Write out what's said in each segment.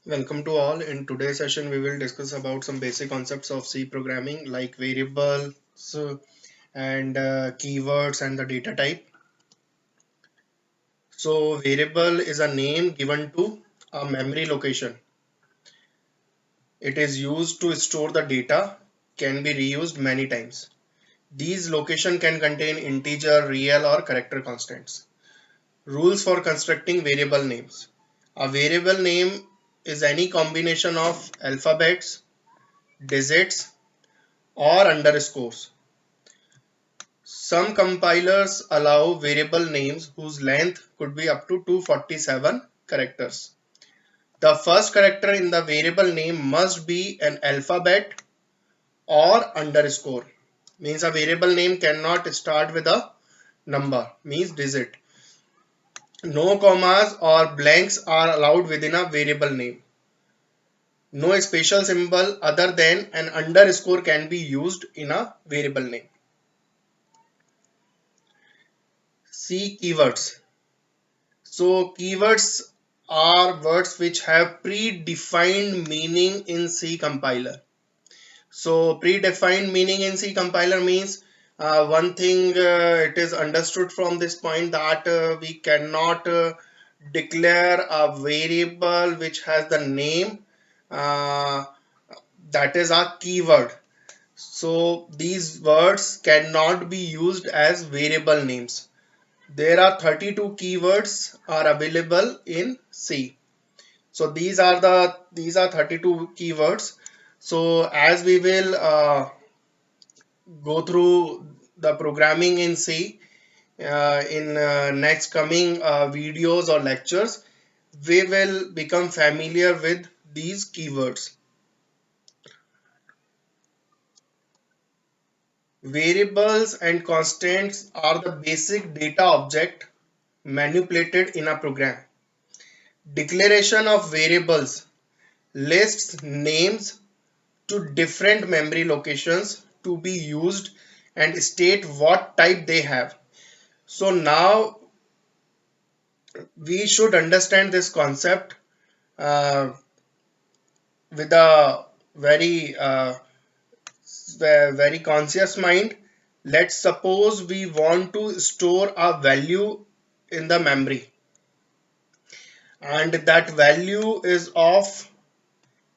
Welcome to all. In today's session, we will discuss about some basic concepts of C programming like variables and keywords and the data type. So variable is a name given to a memory location. It is used to store the data, can be reused many times. These location can contain integer, real or character constants. Rules for constructing variable names. A variable name is any combination of alphabets, digits or underscores. Some compilers allow variable names whose length could be up to 247 characters. The first character in the variable name must be an alphabet or underscore. Means a variable name cannot start with a number, means digit. No commas or blanks are allowed within a variable name. No special symbol other than an underscore can be used in a variable name. C keywords. So keywords are words which have predefined meaning in C compiler. So predefined meaning in C compiler means one thing it is understood from this point that we cannot declare a variable which has the name uh, that is a keyword. So these words cannot be used as variable names. There are 32 keywords are available in C. So these are 32 keywords. So as we will go through the programming in C in next coming videos or lectures, we will become familiar with these keywords. Variables and constants are the basic data object manipulated in a program. Declaration of variables lists names to different memory locations to be used and state what type they have. So now we should understand this concept uh, with a very conscious mind. Let's suppose we want to store a value in the memory and that value is of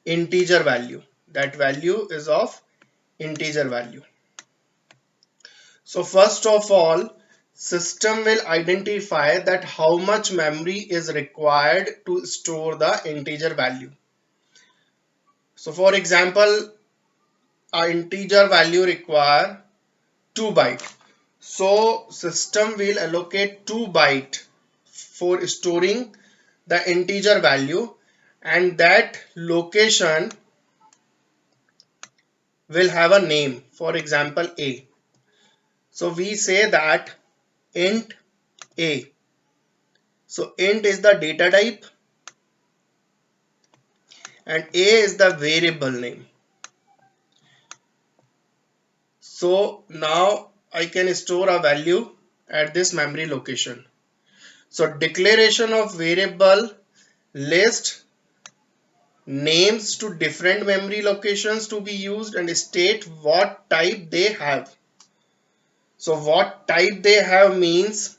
integer value. That value is of integer value. So first of all, system will identify that how much memory is required to store the integer value. So for example, our integer value require 2 byte. So system will allocate 2 byte for storing the integer value, and that location will have a name, for example A. So we say that int A. So int is the data type and A is the variable name. So now I can store a value at this memory location. So declaration of variable list names to different memory locations to be used and state what type they have. So what type they have means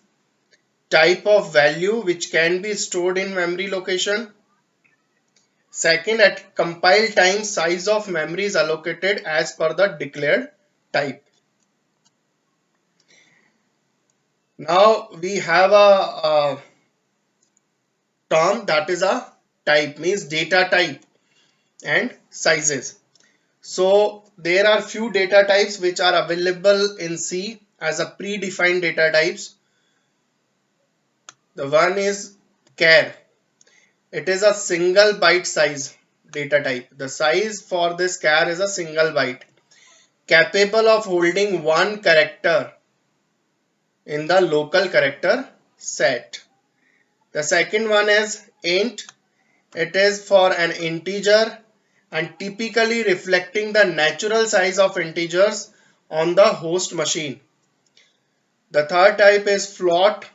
type of value which can be stored in memory location. Second, at compile time, size of memory is allocated as per the declared type. Now we have a term that is a type, means data type and sizes. So there are few data types which are available in C as a predefined data types. The one is char. It is a single byte size data type. The size for this char is a single byte, capable of holding one character in the local character set. The second one is int. It is for an integer and typically reflecting the natural size of integers on the host machine. The third type is float,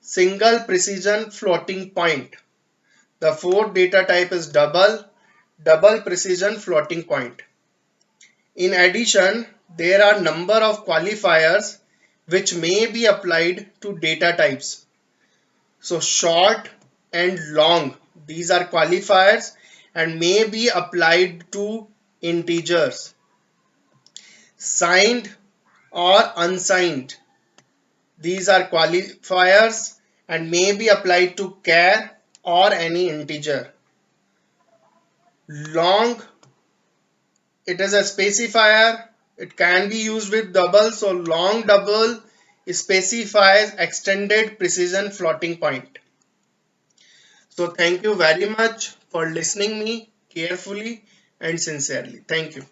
single precision floating point. The fourth data type is double precision floating point. In addition, there are number of qualifiers which may be applied to data types. So short and long, these are qualifiers and may be applied to integers. Signed or unsigned, these are qualifiers and may be applied to char or any integer. Long, it is a specifier. It can be used with double. So long double specifies extended precision floating point. So thank you very much for listening me carefully and sincerely. Thank you.